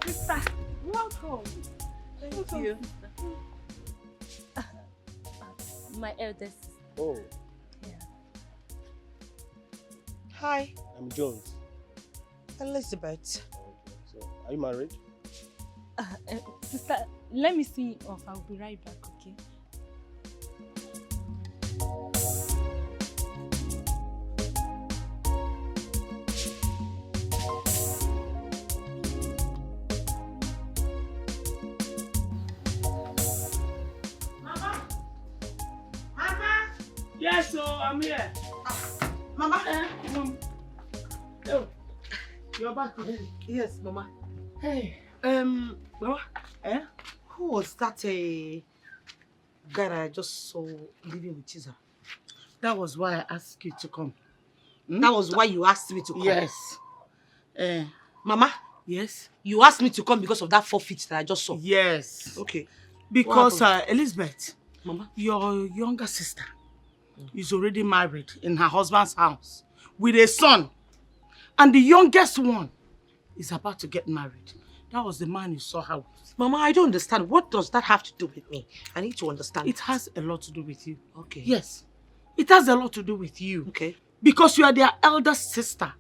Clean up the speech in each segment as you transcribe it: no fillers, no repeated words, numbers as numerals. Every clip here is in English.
Sister, welcome. Thank you. My eldest. Oh. Yeah. Hi, I'm Jones. Elizabeth. Okay. So, are you married? Sister, let me see you off. I'll be right back, okay? Yes, so I'm here. Mama. Oh, you're back. Yes, Mama. Hey. Mama. Who was that guy that I just saw living with Chiza? That was why I asked you to come. That was why you asked me to come? Yes. Mama, Yes? you asked me to come because of that forfeit that I just saw? Yes. Okay. Because, Elizabeth, Mama, your younger sister is already married in her husband's house with a son. And the youngest one is about to get married. That was the man you saw her with. Mama, I don't understand. What does that have to do with me? I need to understand. It has a lot to do with you. Okay. Yes. It has a lot to do with you. Okay. Because you are their elder sister.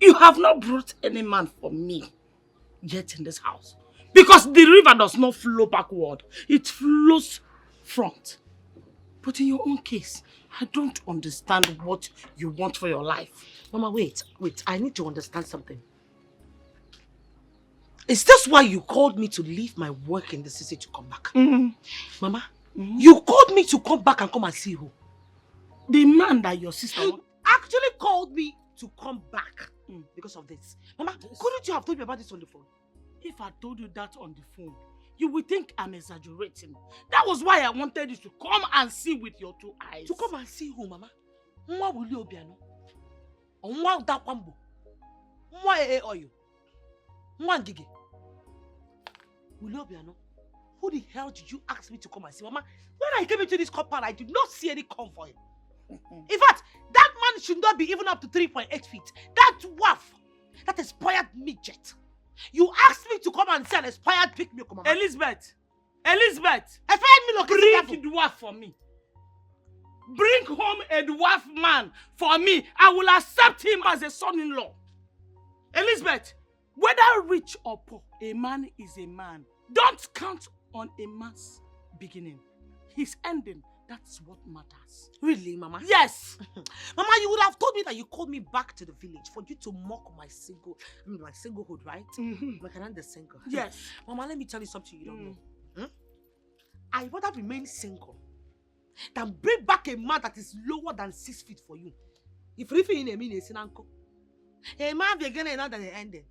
You have not brought any man for me yet in this house. Because the river does not flow backward. It flows front. But in your own case, I don't understand what you want for your life. Mama, wait. I need to understand something. Is this why you called me to leave my work in the city to come back? Mm-hmm. Mama, you called me to come back and come and see who? The man that your sister You actually called me to come back because of this. Mama, couldn't you have told me about this on the phone? If I told you that on the phone, you would think I'm exaggerating. That was why I wanted you to come and see with your two eyes. To come and see who, Mama? Nwa Wuli Obiano? Nwa Dakwambo? Nwa Oyo? Nwa Ngige? Wuli Obiano? Who the hell did you ask me to come and see? Mama, when I came into this compound, I did not see any convoy. In fact, that man should not be even up to 3.8 feet. That waff, that expired midget. You asked me to come and see an expired pig milk, Mama. Elizabeth! Expired milk. Bring a dwarf for me. Bring home a dwarf man for me. I will accept him as a son-in-law. Elizabeth, whether rich or poor, a man is a man. Don't count on a man's beginning. His ending, that's what matters. Really, Mama? Yes! Mama, you would have told me that you called me back to the village for you to mock my singlehood, right? Like I'm single. Yes. Mama, let me tell you something you don't know. I rather remain single than bring back a man that is lower than 6 feet for you. If you in a minute, a man beginning another than ending.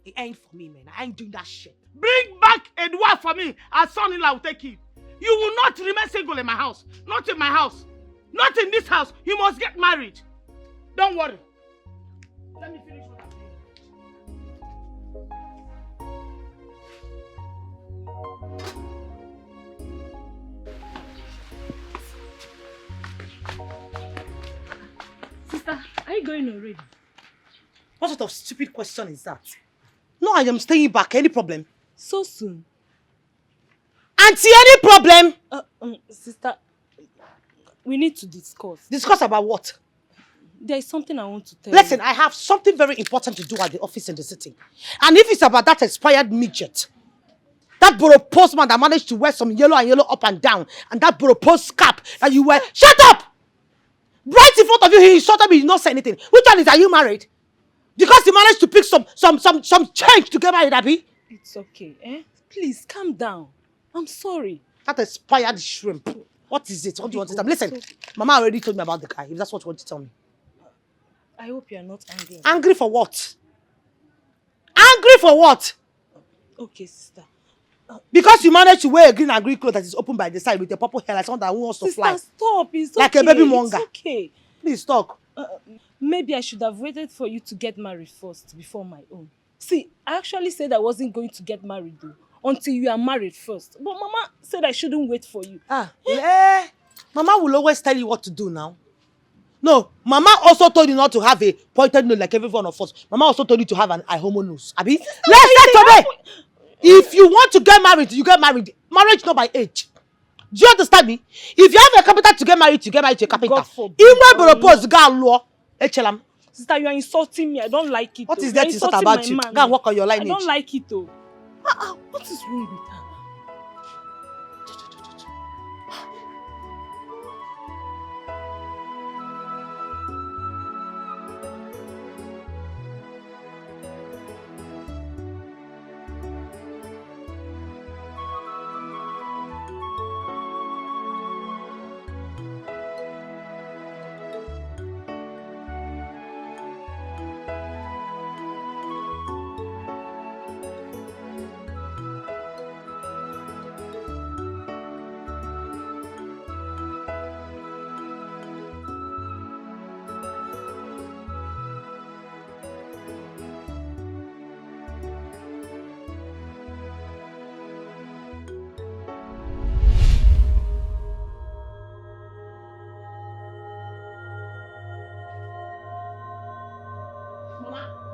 It ain't for me, man. I ain't doing that shit. Bring back a dwarf for me. As son-in-law will take him. You will not remain single in my house. Not in my house. Not in this house. You must get married. Don't worry. Let me finish what I'm doing. Sister, are you going already? What sort of stupid question is that? No, I am staying back. Any problem? So soon? Auntie, any problem? Sister, we need to discuss. Discuss about what? There is something I want to tell Listen, you. I have something very important to do at the office in the city. And if it's about that expired midget, that borough postman that managed to wear some yellow up and down, and that borough post cap that you wear, shut up! Right in front of you, he insulted me, he did not say anything. Which one is, are you married? Because he managed to pick some change to get married, Abby? It's okay, eh? Please, calm down. I'm sorry. That expired shrimp. What is it? What do you want to tell me? Listen, Mama already told me about the guy, if that's what you want to tell me. I hope you are not angry. Angry for what? Angry for what? Okay, sister. Because you managed to wear a green and green cloth that is open by the side with a purple hair like someone that wants to fly. Sister, stop. It's like okay. A baby monger. It's okay. Please talk. Maybe I should have waited for you to get married first before my own. See, I actually said I wasn't going to get married though, until you are married first. But Mama said I shouldn't wait for you. Mama will always tell you what to do now. No, Mama also told you not to have a pointed nose like every one of us. Mama also told you to have an eye homo nose. Abi, let's say today. If you want to get married, you get married. Marriage not by age. Do you understand me? If you have a carpenter to get married, you get married to a carpenter. God forbid. Even propose, Sister, you are insulting me. I don't like it. What though. is there You are to insult insulting about my you? man. Go and work on your I lineage. don't like it though. What is wrong with her?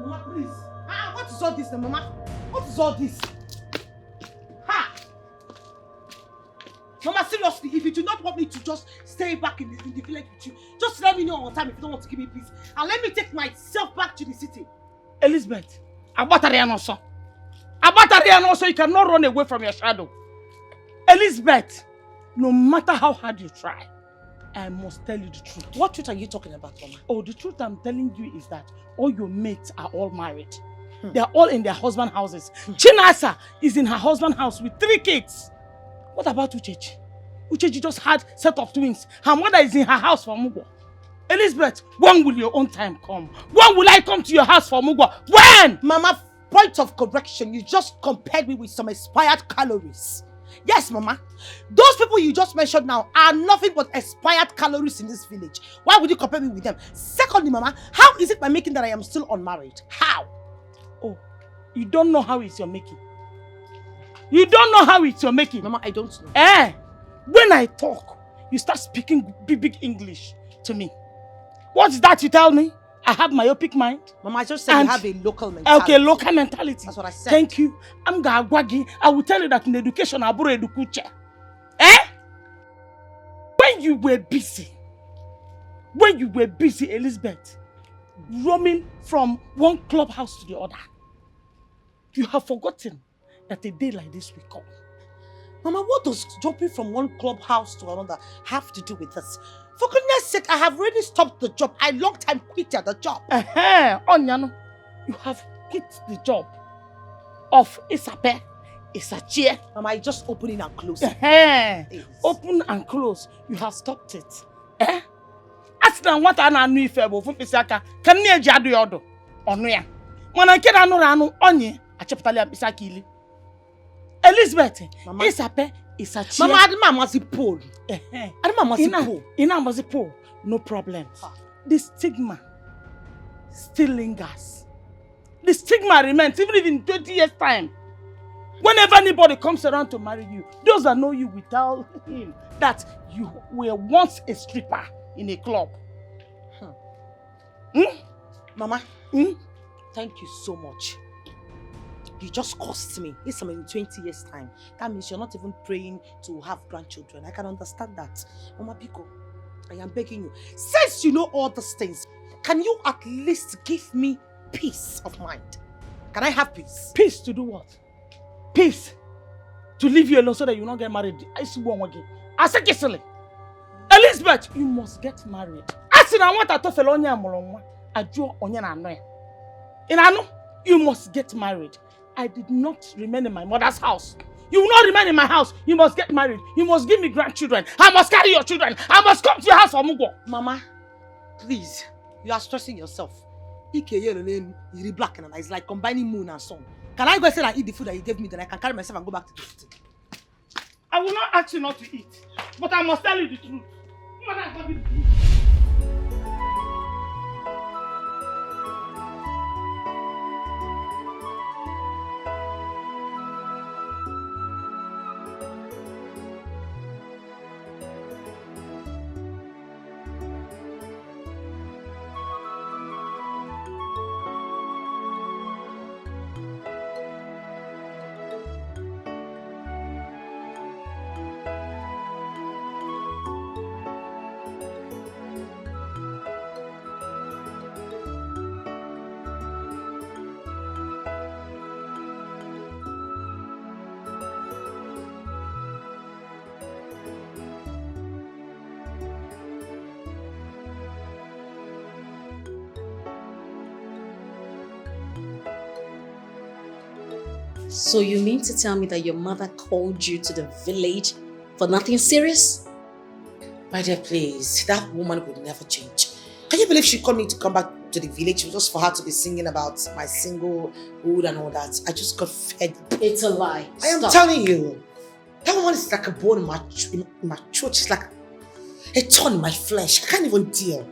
Mama, please. What is all this, Mama? What is all this? Ha! Mama, seriously, if you do not want me to just stay back in the village with you, just let me know on time if you don't want to give me peace. And let me take myself back to the city. Elizabeth, Abatarian also, you cannot run away from your shadow. Elizabeth, no matter how hard you try, I must tell you the truth. What truth are you talking about, Mama? Oh, the truth I'm telling you is that all your mates are all married. They are all in their husband houses. Chinasa is in her husband house with 3 kids. What about Uchechi? Uchechi just had set of twins. Her mother is in her house for Mugwa. Elizabeth, when will your own time come? When will I come to your house for Mugwa? When? Mama, point of correction, you just compared me with some expired calories. Yes, Mama. Those people you just mentioned now are nothing but expired calories in this village. Why would you compare me with them? Secondly, Mama, how is it by making that I am still unmarried? How? Oh, you don't know how it's your making. You don't know how it's your making. Mama, I don't know. When I talk, you start speaking big English to me. What's that you tell me? I have myopic mind. Mama, I just said you have a local mentality. Okay, local mentality. That's what I said. Thank you. I'm Gagwagi. I will tell you that in education, I borrow edukuche. When you were busy, Elizabeth, roaming from one clubhouse to the other, you have forgotten that a day like this will come. Mama, what does jumping from one clubhouse to another have to do with this? For goodness sake, I have already stopped the job. I long time quit the job. Onyano, you have quit the job of Isape, Isachie. Mama, I just opening and closing. Open and close. You have stopped it. Ask them what I know if able for Pisaka. Can you jadu yodo? Onuya. When I get anu Onny, I chaptali Pisakili. Elizabeth, Isape, Isachie. Mama, I didn't must Paul. I didn't must Paul. Ina must Paul. No problem. The stigma still lingers. The stigma remains even if in 20 years' time. Whenever anybody comes around to marry you, those that know you will tell him that you were once a stripper in a club. Mama, thank you so much. You just cost me. It's in 20 years' time. That means you're not even praying to have grandchildren. I can understand that. Mama Biko, I am begging you. Since you know all these things, can you at least give me peace of mind? Can I have peace? Peace to do what? Peace to leave you alone so that you will not get married. I see one again. I say kissing. Elizabeth, you must get married. I said I want to tell Onya Molonwa. I draw Onya na Anoya. In Ano, you must get married. I did not remain in my mother's house. You will not remain in my house. You must get married. You must give me grandchildren. I must carry your children. I must come to your house for Mugo. Mama, please, you are stressing yourself. You're black and it's like combining moon and sun. Can I go say and eat the food that you gave me, then I can carry myself and go back to the city? I will not ask you not to eat, but I must tell you the truth. So you mean to tell me that your mother called you to the village for nothing serious? My dear, please. That woman would never change. Can you believe she called me to come back to the village just for her to be singing about my singlehood and all that? I just got fed. It's a lie. I am Stop. telling you. That woman is like a bone in my throat. She's like a thorn in my flesh. I can't even deal.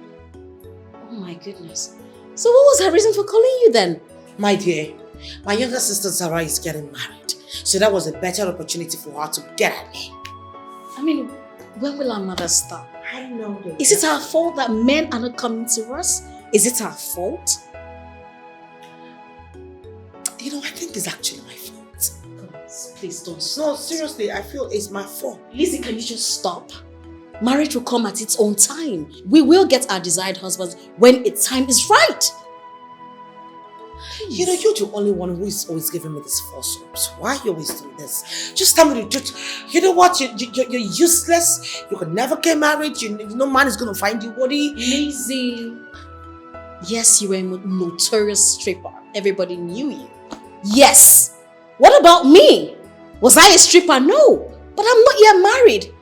Oh my goodness. So what was her reason for calling you then? My dear, my younger sister Zara is getting married. So that was a better opportunity for her to get at me. I mean, when will our mother stop? I don't know. Is it our fault that men are not coming to us? Is it our fault? You know, I think it's actually my fault. Please don't stop. No, seriously, I feel it's my fault. Lizzie, can you just stop? Marriage will come at its own time. We will get our desired husbands when its time is right. You know, you're the only one who is always giving me this false hopes. Why are you always doing this? Just tell me the truth. You know what? You're useless. You can never get married. No man is going to find you worthy. Lizzie. Yes, you were a notorious stripper. Everybody knew you. Yes. What about me? Was I a stripper? No. But I'm not yet married.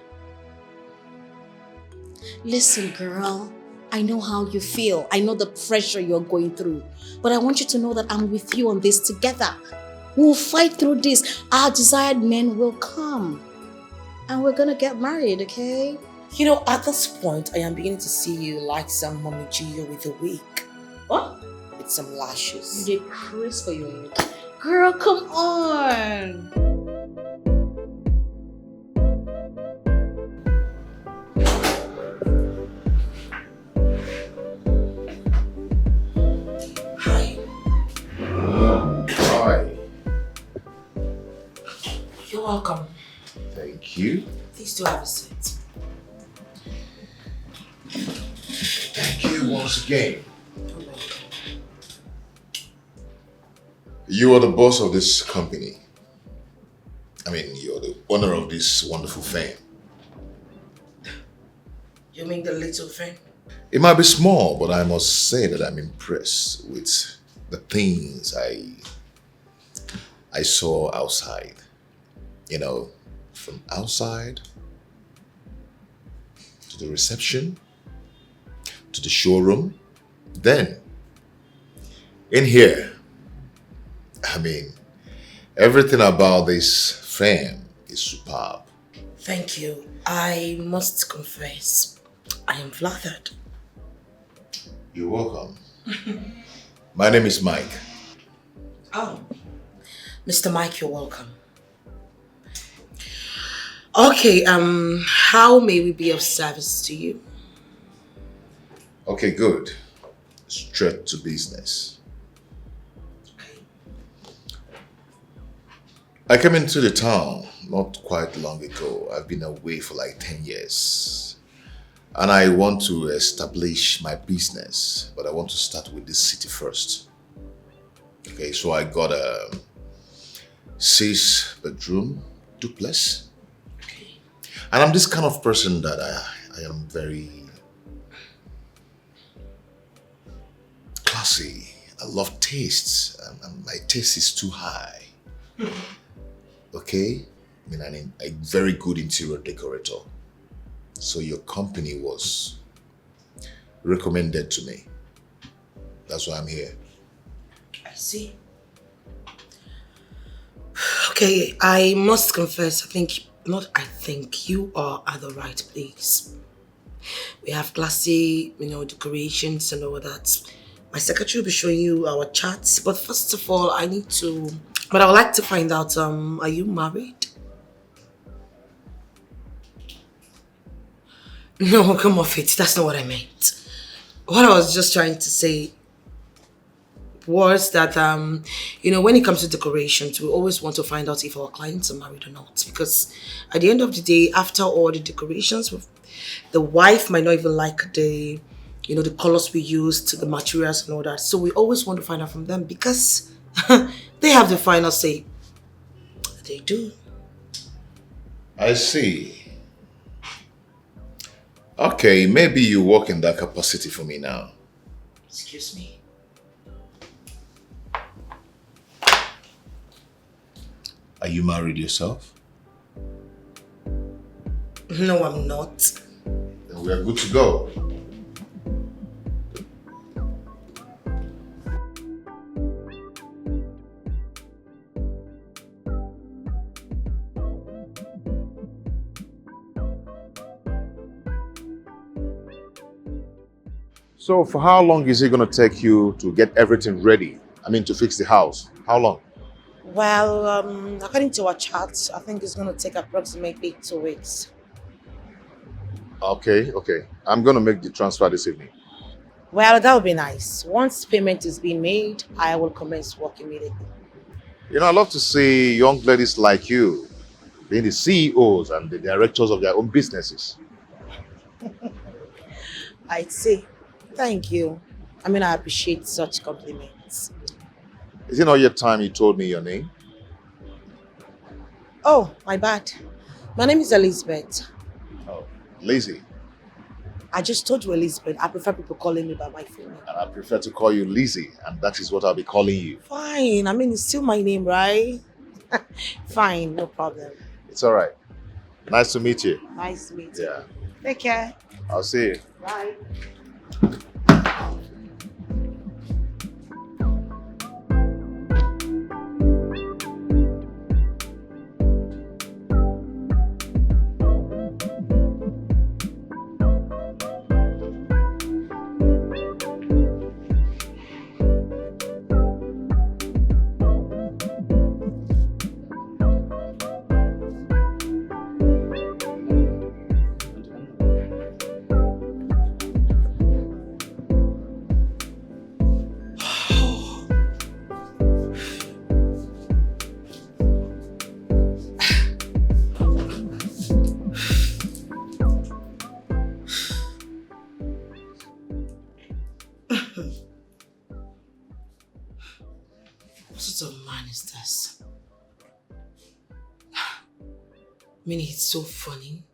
Listen, girl. I know how you feel. I know the pressure you're going through. But I want you to know that I'm with you on this together. We'll fight through this. Our desired men will come. And we're gonna get married, okay? You know, at this point, I am beginning to see you like some Mommy Gio with a wig. What? With some lashes. You get Chris for your head. Girl, come on. Hi. Hi. You're welcome. Thank you. Please do have a seat. Thank you once again. You're welcome. You are the boss of this company. I mean, you're the owner of this wonderful firm. You mean the little thing? It might be small, but I must say that I'm impressed with the things I saw outside. You know, from outside to the reception to the showroom, then in here. I mean, everything about this firm is superb. Thank you. I must confess, I am flattered. You're welcome. My name is Mike. Oh, Mr. Mike, you're welcome. Okay, how may we be of service to you? Okay, good. Straight to business. I came into the town not quite long ago. I've been away for like 10 years. And I want to establish my business, but I want to start with this city first. Okay, so I got a 6-bedroom duplex. Okay. And I'm this kind of person that I am very classy. I love tastes, and my taste is too high. Okay? I mean, I'm a very good interior decorator. So your company was recommended to me. That's why I'm here. I see. Okay, I must confess, you are at the right place. We have classy, decorations and all that. My secretary will be showing you our charts, but first of all, I would like to find out, are you married? No, come off it. That's not what I meant. What I was just trying to say was that, when it comes to decorations, we always want to find out if our clients are married or not. Because at the end of the day, after all the decorations, the wife might not even like the colors we used, the materials and all that. So we always want to find out from them because they have the final say. They do. I see. Okay, maybe you work in that capacity for me now. Excuse me. Are you married yourself? No, I'm not. Then we are good to go. So for how long is it going to take you to get everything ready? I mean, to fix the house. How long? Well, according to our chat, I think it's going to take approximately 2 weeks. Okay. I'm going to make the transfer this evening. Well, that would be nice. Once payment is being made, I will commence work immediately. You know, I love to see young ladies like you being the CEOs and the directors of their own businesses. I'd say, thank you. I mean, I appreciate such compliments. Is it not yet time you told me your name? Oh, my bad. My name is Elizabeth. Oh, Lizzie. I just told you Elizabeth. I prefer people calling me by my full name. And I prefer to call you Lizzie, and that is what I'll be calling you. Fine. I mean, it's still my name, right? Fine, no problem. It's all right. Nice to meet you. Nice to meet you. Yeah. Take care. I'll see you. Bye. What sort of man is this? I mean, he's so funny,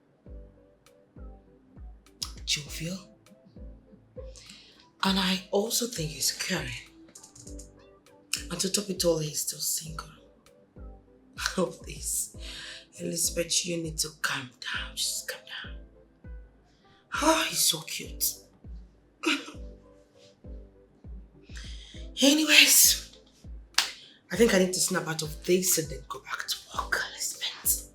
jovial, and I also think he's caring. And to top it all, he's still single. Oh, please. Elizabeth, you need to calm down. Just calm down. Oh, he's so cute. Anyways, I think I need to snap out of this and then go back to work, Elizabeth.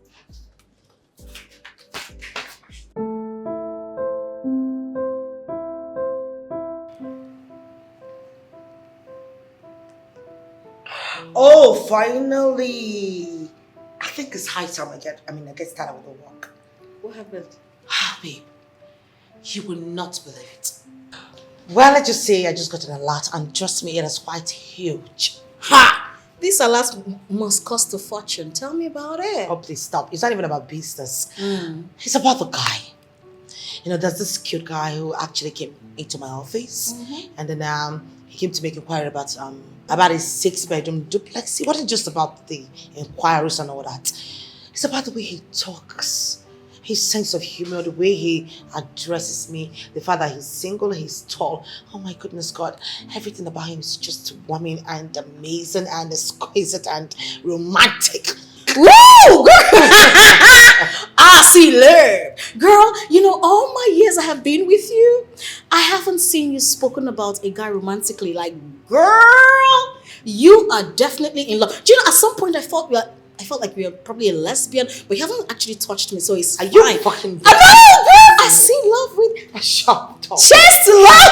Oh, finally! I think it's high time I get started with the work. What happened? Ah, babe, you will not believe it. Well, let's just say I just got an alert, and trust me, it is quite huge. Ha! This alas must cost a fortune. Tell me about it. Oh, please stop. It's not even about business. It's about the guy. You know, there's this cute guy who actually came into my office, and then he came to make inquiry about his 6-bedroom duplex. It wasn't just about the inquiries and all that. It's about the way he talks, his sense of humor, the way he addresses me, the fact that he's single, he's tall. Oh my goodness God, everything about him is just warming and amazing and exquisite and romantic. Woo! I see love. Girl, you know, all my years I have been with you, I haven't seen you spoken about a guy romantically. Like, girl, you are definitely in love. Do you know, at some point I felt like we were probably a lesbian, but you haven't actually touched me, so it's Are fine. you fucking I know, girl! I see love with shut up. chest love.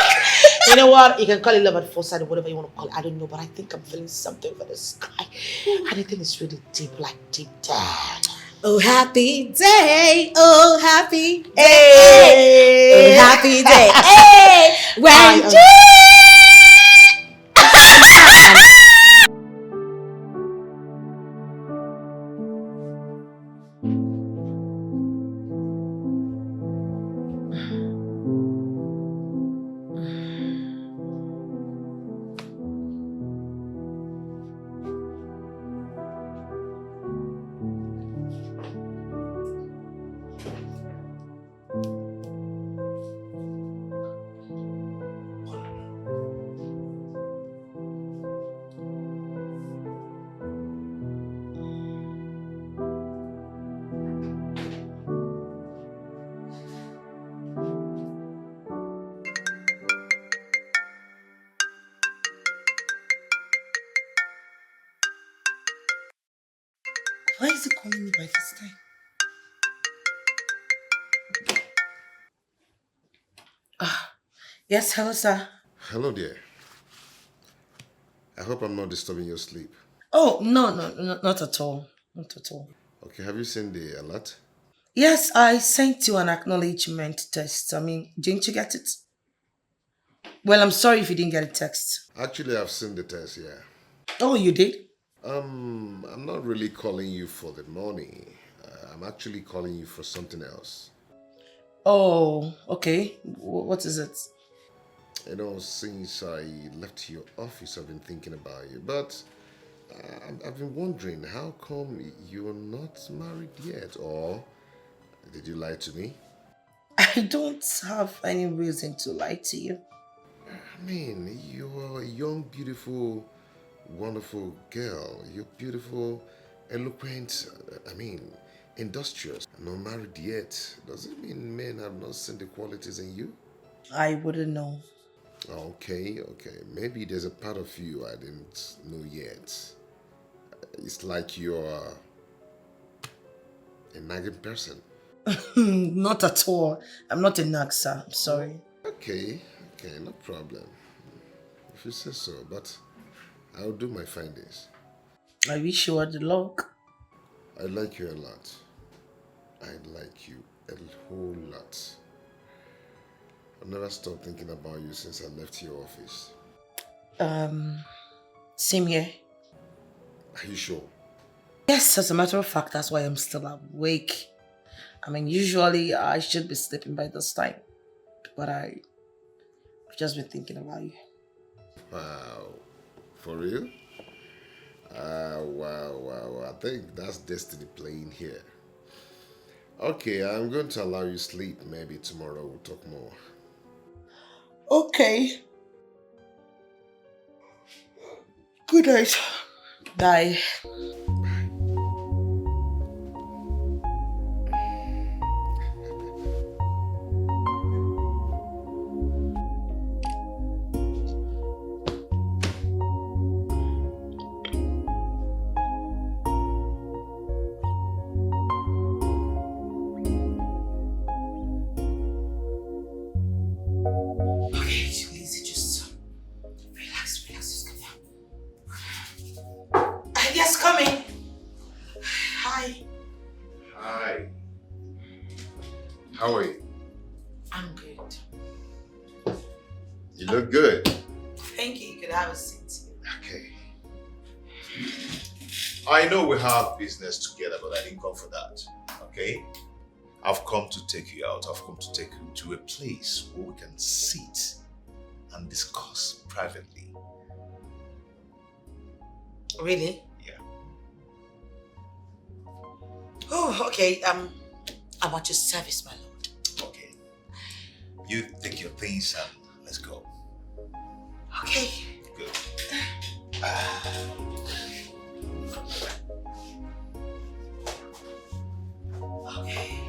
You know what? You can call it love at first sight or whatever you want to call it. I don't know, but I think I'm feeling something for this guy. And I think it's really deep, like deep down. Oh, happy day. Oh, happy day. Hey. Oh, happy day. Hey, when Why is he calling me by this time? Yes, hello, sir. Hello there. I hope I'm not disturbing your sleep. Oh, no, not at all. Not at all. Okay, have you seen the alert? Yes, I sent you an acknowledgement text. I mean, didn't you get it? Well, I'm sorry if you didn't get a text. Actually, I've seen the test, yeah. Oh, you did? I'm not really calling you for the money. I'm actually calling you for something else. Oh, okay. What is it? You know, since I left your office, I've been thinking about you. But I've been wondering, how come you're not married yet? Or did you lie to me? I don't have any reason to lie to you. I mean, you're a young, beautiful, wonderful girl. You're beautiful, eloquent, industrious. I'm not married yet. Does it mean men have not seen the qualities in you? I wouldn't know. Okay. Maybe there's a part of you I didn't know yet. It's like you're a nagging person. Not at all. I'm not a nag, sir. I'm sorry. Okay, no problem. If you say so, but I'll do my findings. I wish you were the luck. I like you a lot. I like you a whole lot. I've never stopped thinking about you since I left your office. Same here. Are you sure? Yes, as a matter of fact, that's why I'm still awake. I mean, usually I should be sleeping by this time, but I've just been thinking about you. Wow. For real? Wow. I think that's destiny playing here. Okay, I'm going to allow you sleep. Maybe tomorrow we'll talk more. Okay. Good night. Bye. How are you? I'm good. You look good. Thank you. You could have a seat. Okay. I know we have business together, but I didn't come for that. Okay? I've come to take you out. I've come to take you to a place where we can sit and discuss privately. Really? Yeah. Oh, okay. I'm at your service, my lord. Okay. You take your things and let's go. Okay. Good. Okay.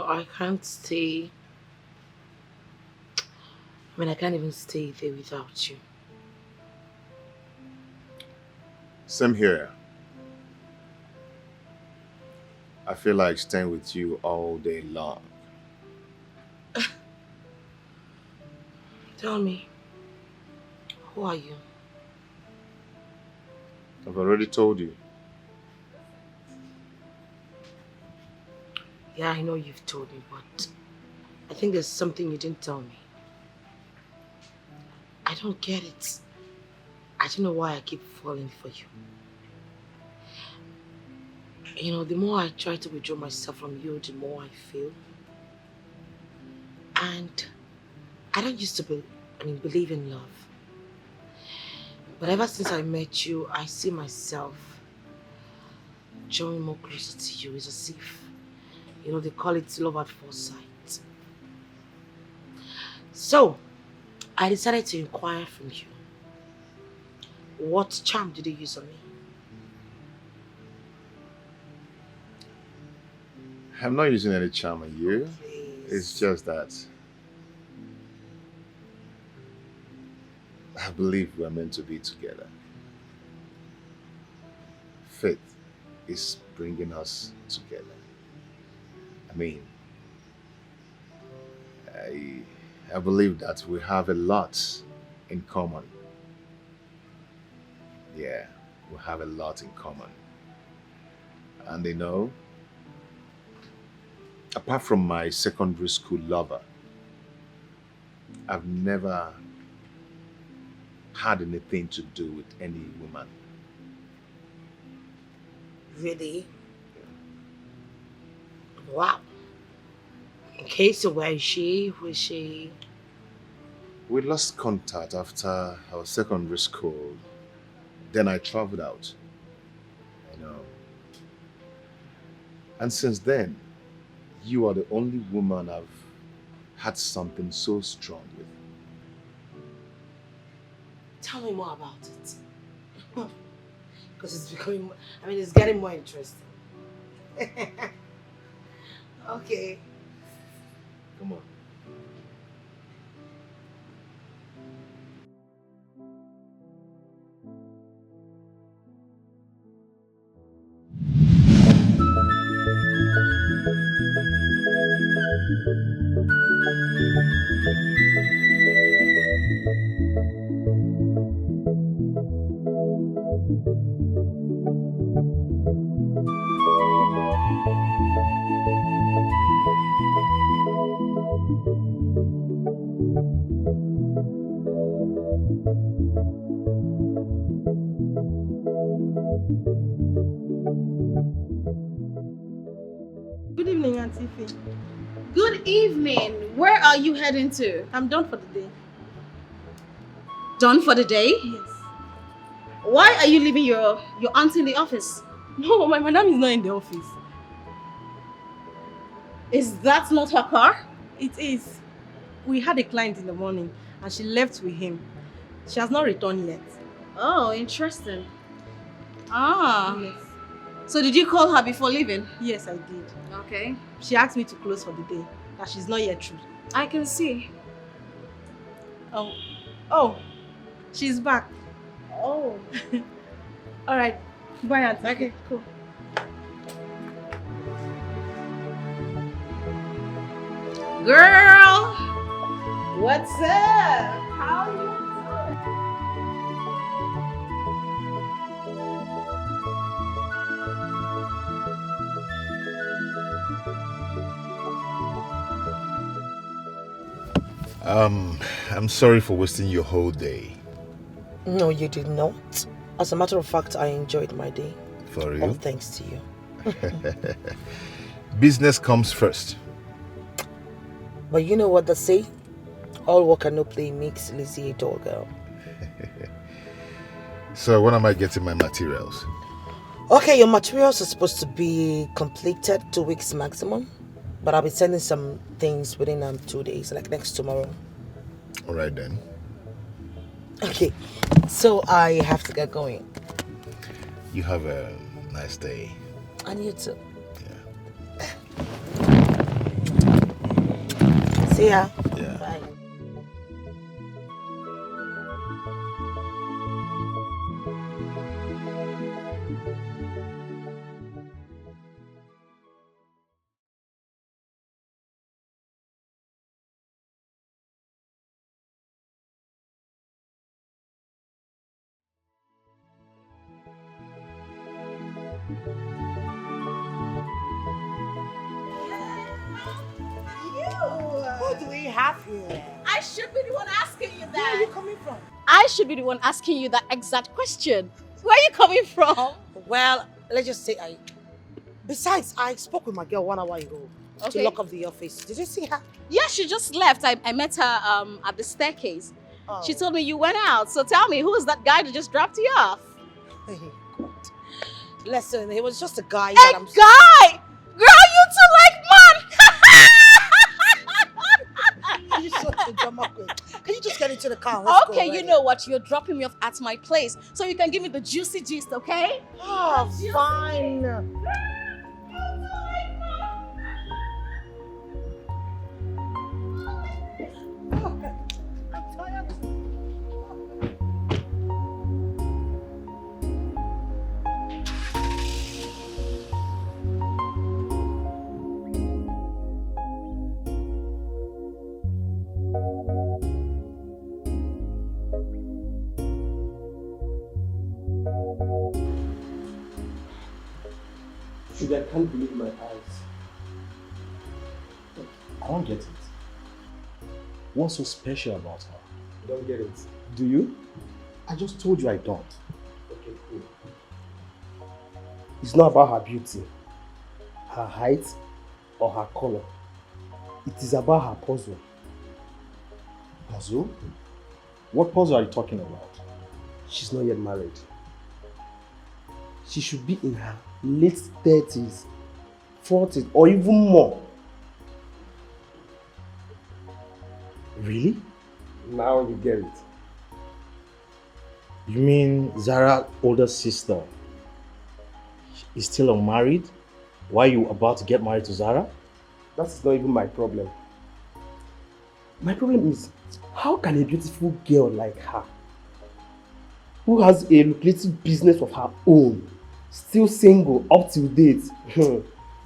I can't stay. I can't even stay there without you. Same here. I feel like staying with you all day long. Tell me, who are you? I've already told you. Yeah, I know you've told me, but I think there's something you didn't tell me. I don't get it. I don't know why I keep falling for you. The more I try to withdraw myself from you, the more I feel. And I don't used to believe in love. But ever since I met you, I see myself drawing more closer to you. It's as if, they call it love at first sight. So, I decided to inquire from you. What charm did you use on me? I'm not using any charm on you. Please. It's just that I believe we're meant to be together. Faith is bringing us together. I believe that we have a lot in common. Yeah, we have a lot in common. And apart from my secondary school lover, I've never had anything to do with any woman. Really? Wow. Okay, so where is she? Who is she? We lost contact after our secondary school. Then I traveled out. And since then, you are the only woman I've had something so strong with. Tell me more about it. Because it's becoming, it's getting more interesting. Okay. Come on. Good evening, Auntie Faye. Good evening. Where are you heading to? I'm done for the day. Done for the day? Yes. Why are you leaving your auntie in the office? No, my madam is not in the office. Is that not her car? It is. We had a client in the morning and she left with him. She has not returned yet. Oh, interesting. Ah. Yes. So did you call her before leaving? Yes, I did. Okay. She asked me to close for the day, that she's not yet through. I can see. Oh, she's back. Oh. All right. Bye, Auntie. Okay, cool. Girl! What's up? How are you? I'm sorry for wasting your whole day. No, you did not. As a matter of fact, I enjoyed my day. For All real? thanks to you. Business comes first. But you know what they say? All work and no play makes Lizzie a dull girl. So when am I getting my materials? Okay, your materials are supposed to be completed 2 weeks maximum. But I'll be sending some things within 2 days, like next tomorrow. All right then. Okay, so I have to get going. You have a nice day. And you too. Yeah. See ya. Yeah. Bye. What do we have here? I should be the one asking you Where are that. you coming from? I should be the one asking you that exact question. Where are you coming from? Well, let's just say Besides, I spoke with my girl 1 hour ago to Okay. lock up the office. Did you see her? Yeah, she just left. I met her at the staircase. Oh. She told me you went out. So tell me, who is that guy that just dropped you off? Hey, God. Listen, he was just a guy A that I'm... guy! Girl, you two like man! You're such a drama queen. Can you just get into the car? Let's go Okay, you already. know what? You're dropping me off at my place. So you can give me the juicy gist, okay? Oh, fine. I'm tired. Sugar, I can't believe my eyes. I don't get it. What's so special about her? I don't get it. Do you? I just told you I don't. Okay, cool. It's not about her beauty, her height, or her color. It is about her puzzle. Puzzle? What puzzle are you talking about? She's not yet married. She should be in her late 30s, 40s, or even more. Really? Now you get it. You mean Zara's older sister is still unmarried? Why are you about to get married to Zara? That's not even my problem. My problem is, how can a beautiful girl like her, who has a lucrative business of her own, still single up till date?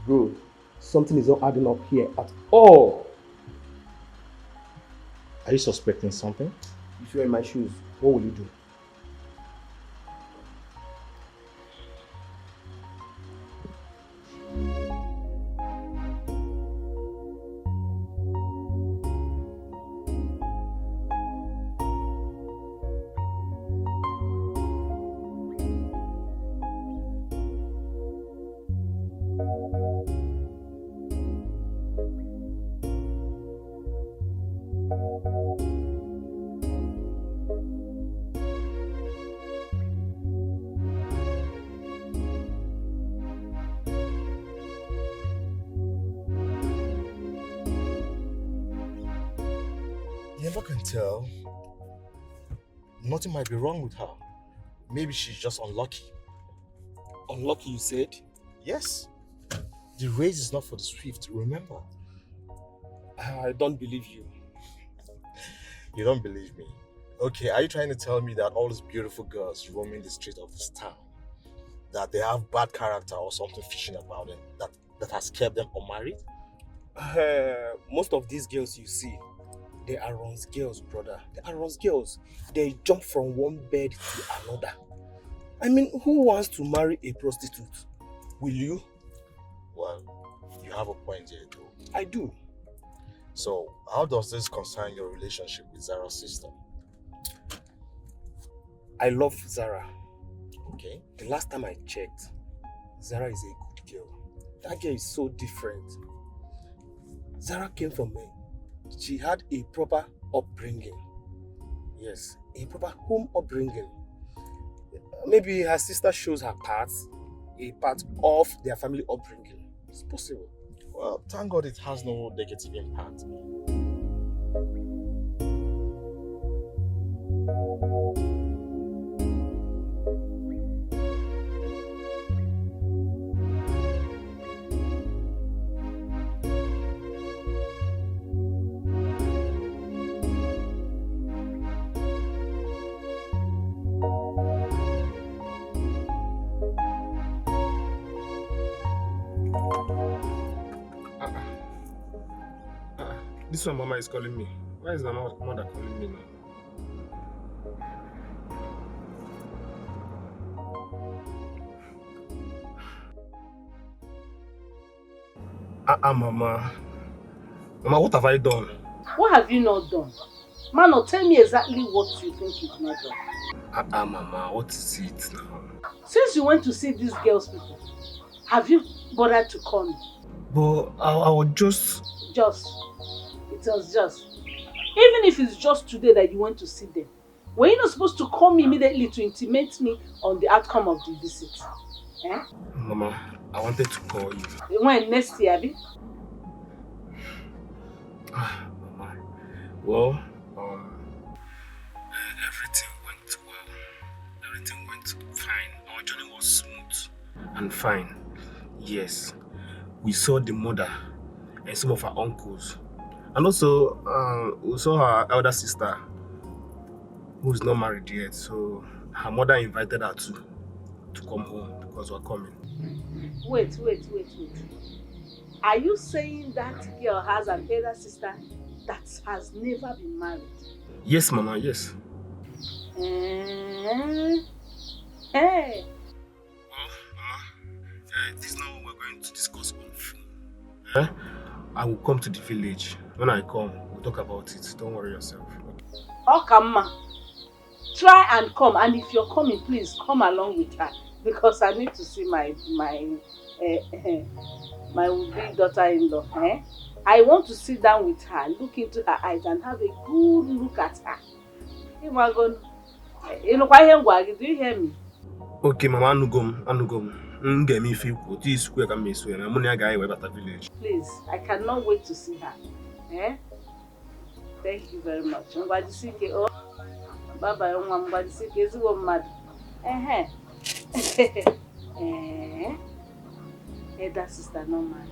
Bro, something is not adding up here at all. Are you suspecting something? If you're in my shoes, what will you do? You never can tell. Nothing might be wrong with her. Maybe she's just unlucky. Unlucky, you said? Yes. The race is not for the swift, remember? I don't believe you. You don't believe me? Okay, are you trying to tell me that all these beautiful girls roaming the street of this town, that they have bad character or something fishy about them, that has kept them unmarried? Most of these girls you see, they are runs girls, brother. They are runs girls. They jump from one bed to another. I mean, who wants to marry a prostitute? Will you? Well, you have a point here too. I do. So, how does this concern your relationship with Zara's sister? I love Zara. Okay. The last time I checked, Zara is a good girl. That girl is so different. Zara came from me. She had a proper upbringing. Yes, a proper home upbringing. Maybe her sister shows her part, a part of their family upbringing. It's possible. Well, thank God it has no negative impact. This one Mama is calling me. Why is my mother calling me now? Mama. Mama, what have I done? What have you not done? Mano, tell me exactly what you think you've not done. Mama, what is it now? Since you went to see these girls people, have you bothered to call me? But I was just... Just. It was just. Even if it's just today that you went to see them, were you not supposed to call me immediately to intimate me on the outcome of the visit? Eh? Mama, I wanted to call you. When next year, Abby? Mama, well, everything went well. Everything went fine. Our journey was smooth and fine. Yes, we saw the mother and some of her uncles. And also, we saw her elder sister, who's not married yet. So her mother invited her to come home because we're coming. Wait. Are you saying that girl has an elder sister that has never been married? Yes, Mama, yes. Hey. Well, Mama, this is not what we're going to discuss on phone. I will come to the village. When I come, we'll talk about it. Don't worry yourself. Okama, try and come, and if you're coming, please come along with her because I need to see my would-be daughter-in-law. I want to sit down with her, look into her eyes, and have a good look at her. Do you hear me? Okay, Mama, anugom. Village. Please, I cannot wait to see her. Thank you very much. Bye-bye, elder sister, no man.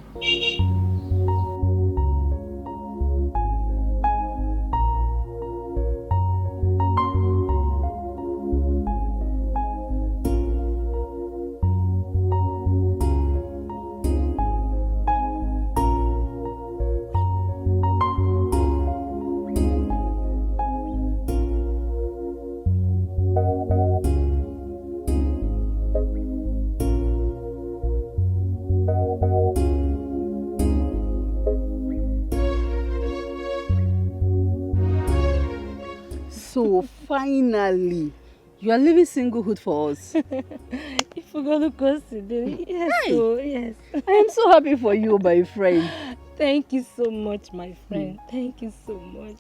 So finally, you are leaving singlehood for us. If we're gonna consider, yes, Hey. so yes. I am so happy for you, my friend. Thank you so much, my friend. Thank you so much.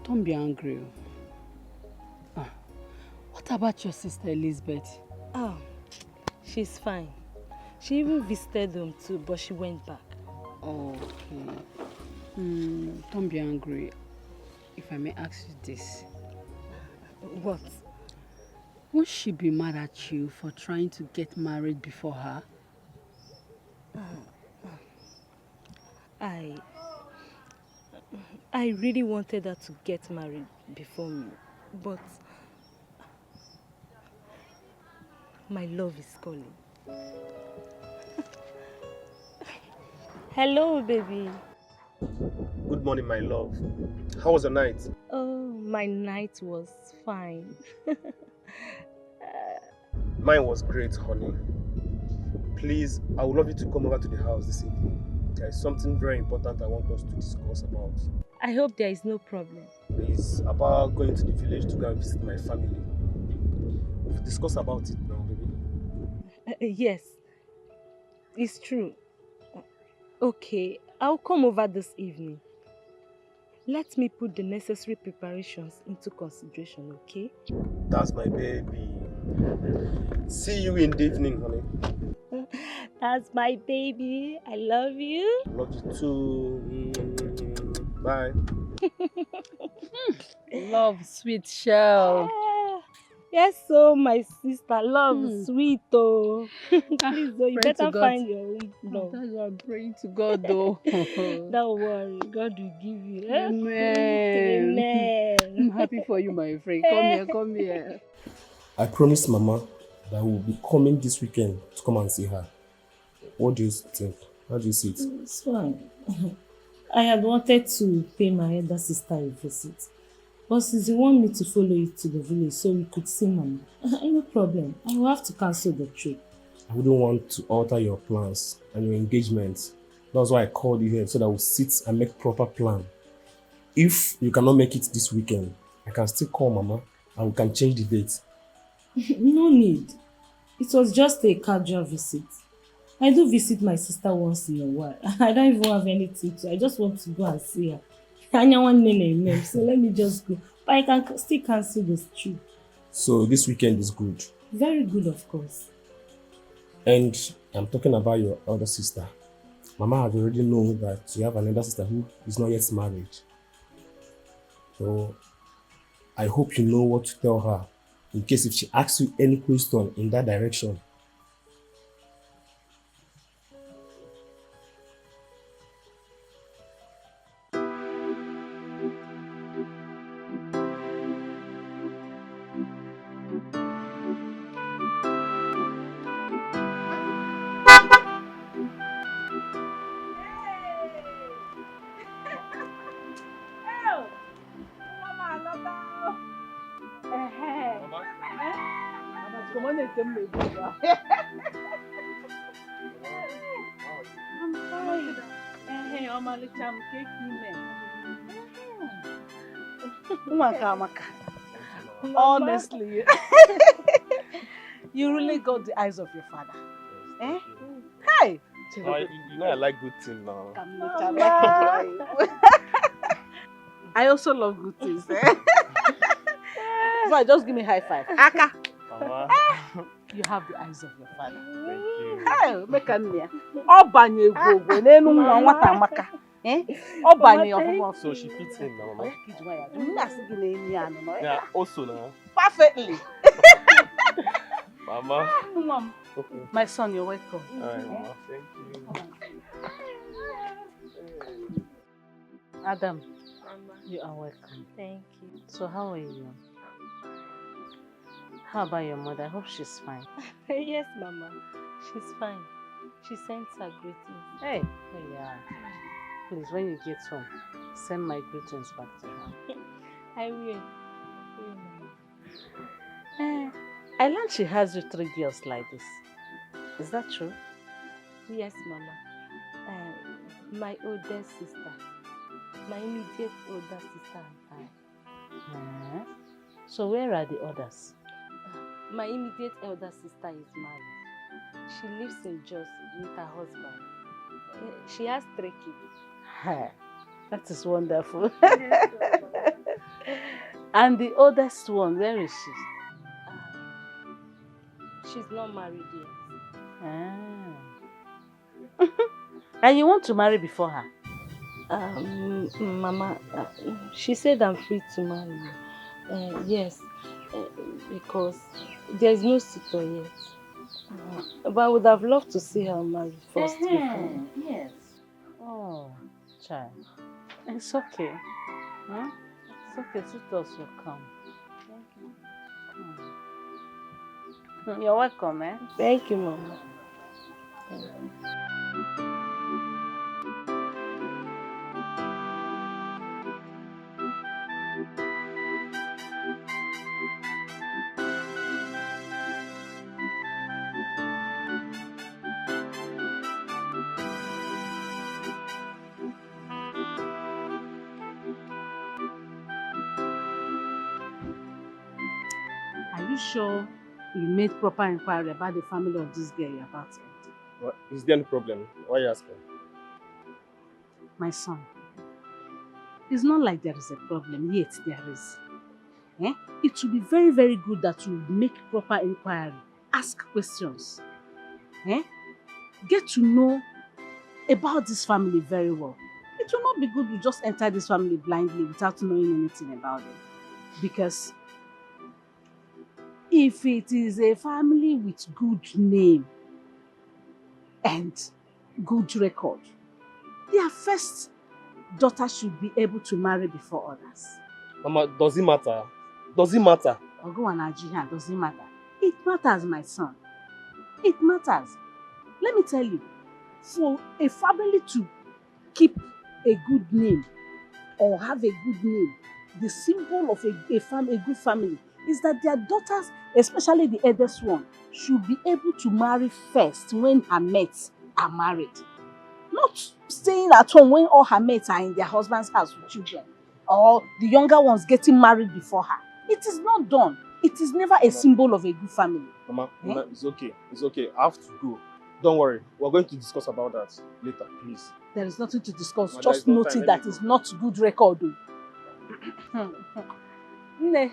Don't be angry. What about your sister Elizabeth? Oh, she's fine. She even visited them too, but she went back. Okay. Don't be angry. If I may ask you this. What? Won't she be mad at you for trying to get married before her? I really wanted her to get married before me, but my love is calling. Hello, baby. Good morning, my love. How was the night? Oh, my night was fine. Mine was great, honey. Please, I would love you to come over to the house this evening. There is something very important I want us to discuss about. I hope there is no problem. It's about going to the village to go and visit my family. We've discussed about it now, baby. Yes, it's true. Okay, I'll come over this evening. Let me put the necessary preparations into consideration, okay? That's my baby. See you in the evening, honey. That's my baby. I love you. Love you too. Bye. Love, sweet shell. Yes, so my sister, love Hmm. sweet oh. Please, oh, you Pray to better God. find your own love. That's why I'm praying to God though. Don't worry, God will give you. Eh? Amen. Amen. I'm happy for you, my friend. Come here, come here. I promised Mama that we'll be coming this weekend to come and see her. What do you think? How do you see it? It's fine. I had wanted to pay my elder sister a visit. But since you want me to follow you to the village so we could see Mama, no problem. I will have to cancel the trip. I wouldn't want to alter your plans and your engagement. That's why I called you here so that we'll sit and make proper plan. If you cannot make it this weekend, I can still call Mama and we can change the date. No need. It was just a casual visit. I do visit my sister once in a while. I don't even have anything to. I just want to go and see her. So let me just go. But I can still cancel this trip. So this weekend is good. Very good, of course. And I'm talking about your elder sister. Mama has already known that you have an elder sister who is not yet married. So I hope you know what to tell her in case if she asks you any question in that direction. Honestly, you really got the eyes of your father. Eh? Hey! You know I like good things now. I also love good things. Eh? So just give me high five. Aka! Mama. You have the eyes of your father. Thank you. Hey, make a near. Obanye gogo, nenu mwa nwata amaka. Eh? Obanye ofuma. So she fits in now, Mama. Yeah, also now. perfectly. Mama. Mom. Okay. My son, you're welcome. Alright, Mama. Thank you. Adam, Mama, you are welcome. thank you. So how are you? How about your mother? I hope she's fine. Yes, Mama. She's fine. She sends her greetings. Hey, yeah. Please, when you get home, send my greetings back to her. I will. Mama. I learned she has you 3 girls like this. Is that true? Yes, Mama. My oldest sister. My immediate older sister and I. So where are the others? My immediate elder sister is married. She lives in Jos with her husband. She has 3 kids. That is wonderful. And the oldest one, where is she? She's not married yet. And you want to marry before her? Mama, she said I'm free to marry you. Yes, because there's no suitor yet. But I would have loved to see her married first before. Yes. Oh, child. It's okay. Huh? It's okay, suitors will come. You're welcome, eh? Thank you, Mama. Are you sure you made proper inquiry about the family of this girl you're about to enter? What? Is there any problem? Why are you asking? My son, it's not like there is a problem, yet there is. It will be very, very good that you make proper inquiry, ask questions. get to know about this family very well. It will not be good to just enter this family blindly without knowing anything about them. Because if it is a family with good name and good record, their first daughter should be able to marry before others. Mama, does it matter? Does it matter? Ogo and Nigerian, does it matter? It matters, my son. It matters. Let me tell you, for a family to keep a good name or have a good name, the symbol of a good family is that their daughters, especially the eldest one, should be able to marry first when her mates are married. Not staying at home when all her mates are in their husband's house with children, or the younger ones getting married before her. It is not done. It is never a symbol of a good family. Mama, it's okay. It's okay. I have to go. Don't worry. We're going to discuss about that later, please. There is nothing to discuss. Mama, just no note time. it that is not good record. Ne.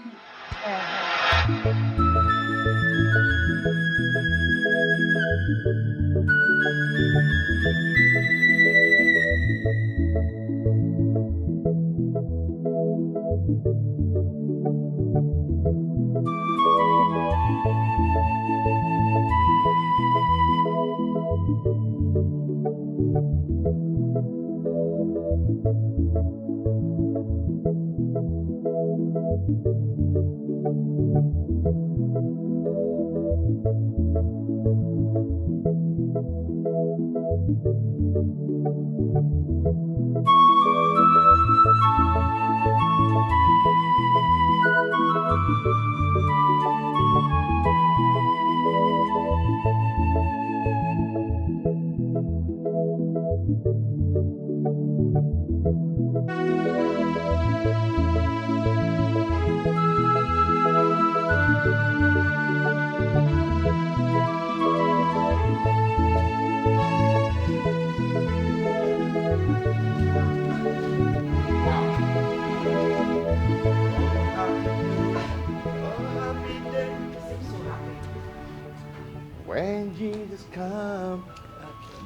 When Jesus come.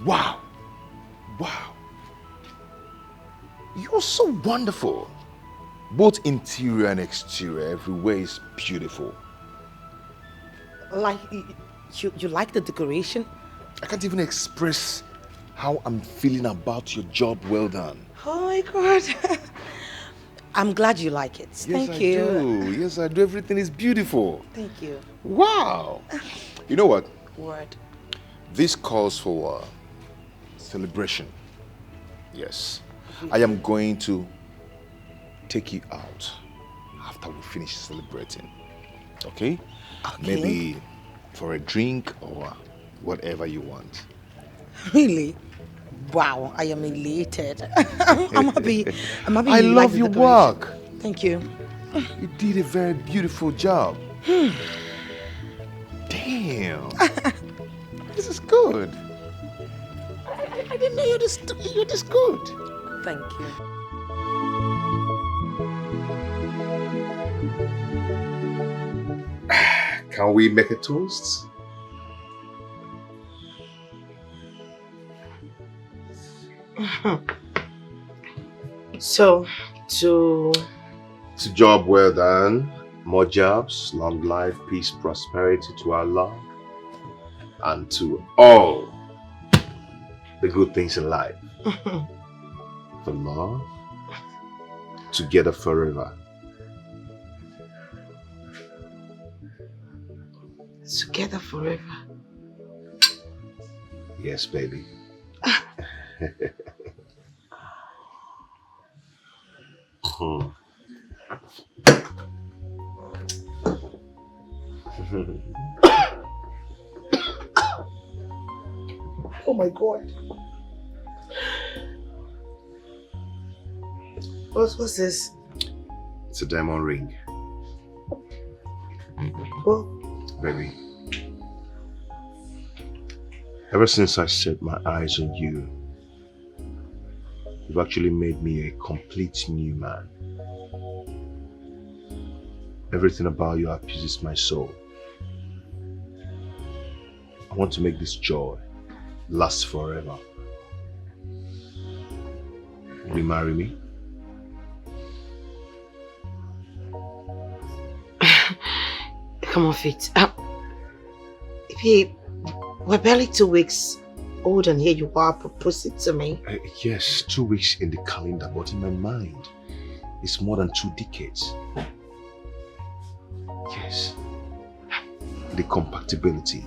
Wow. Wow. You're so wonderful. Both interior and exterior, everywhere is beautiful. Like, you like the decoration? I can't even express how I'm feeling about your job well done. Oh my God. I'm glad you like it. Thank you. Yes, I do. Everything is beautiful. Thank you. Wow. You know what? Word. This calls for celebration. Yes. I am going to take you out after we finish celebrating. Okay? Maybe for a drink or whatever you want. Really? Wow, I am elated. I'm happy. I you love like your the work. decoration. Thank you. You did a very beautiful job. Damn. This is good. I didn't know you're this good. Thank you. Can we make a toast? So, to job well done, more jobs, long life, peace, prosperity to Allah, and to all the good things in life. For love, together forever. together forever. Yes, baby. Oh my God. What's this? It's a diamond ring. Oh. Baby. Ever since I set my eyes on you, you've actually made me a complete new man. Everything about you appeases my soul. I want to make this joy last forever. Will you marry me? Come on, Faith. Babe, we're barely 2 weeks old and here you are proposing to me. Yes, 2 weeks in the calendar, but in my mind, it's more than 2 decades. Yes. The compatibility,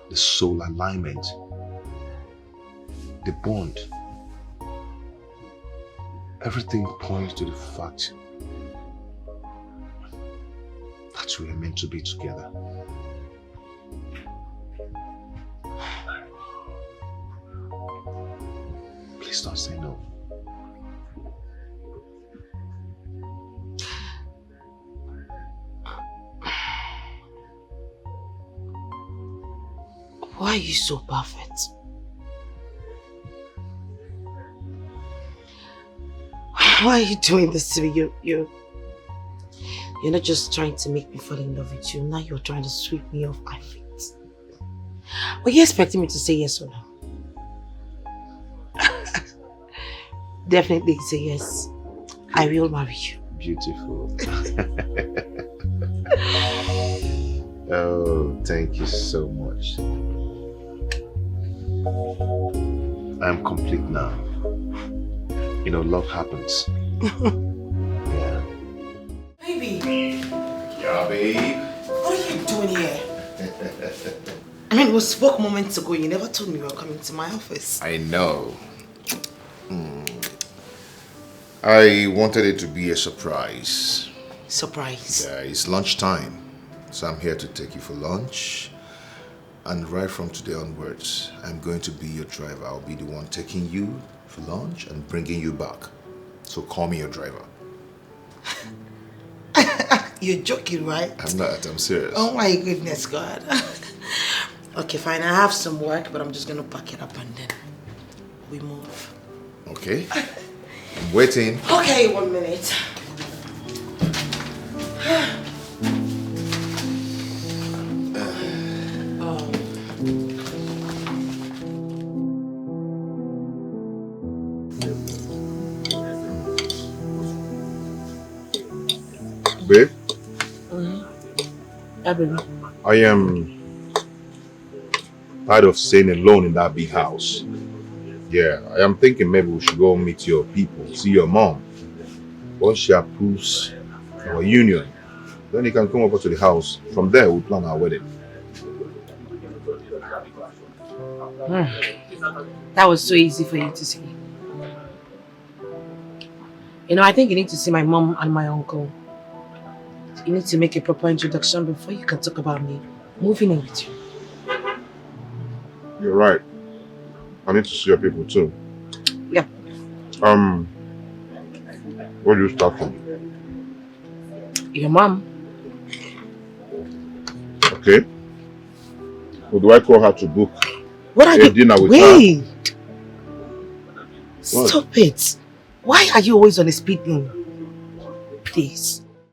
the soul alignment, the bond. Everything points to the fact that we are meant to be together. Please don't say no. Why are you so perfect? Why are you doing this to me? You're not just trying to make me fall in love with you. Now you're trying to sweep me off my feet. Were you expecting me to say yes or no? Definitely say yes. I will marry you. Beautiful. Oh, thank you so much. I'm complete now. You know, love happens. Yeah. Baby. Yeah, babe. What are you doing here? I mean, we spoke moments ago. You never told me you were coming to my office. I know. I wanted it to be a surprise. Surprise? Yeah, it's lunchtime. So I'm here to take you for lunch. And right from today onwards, I'm going to be your driver. I'll be the one taking you for lunch and bringing you back. So call me your driver. You're joking, right? I'm not, I'm serious. Oh my goodness, God. Okay, fine. I have some work, but I'm just going to pack it up and then we move. Okay. I'm waiting. Okay, 1 minute. Babe? Yeah, baby. I am tired of staying alone in that big house. Yeah, I am thinking maybe we should go meet your people, see your mom. Once she approves our union, then you can come over to the house. From there, we'll plan our wedding. That was so easy for you to say. You know, I think you need to see my mom and my uncle. You need to make a proper introduction before you can talk about me moving in with you. You're right. I need to see your people too. Yeah. Where do you start from? Your mom. Okay. Or do I call her to book What are a you? dinner with Wait. What? Stop it. Why are you always on a speed limit? Please.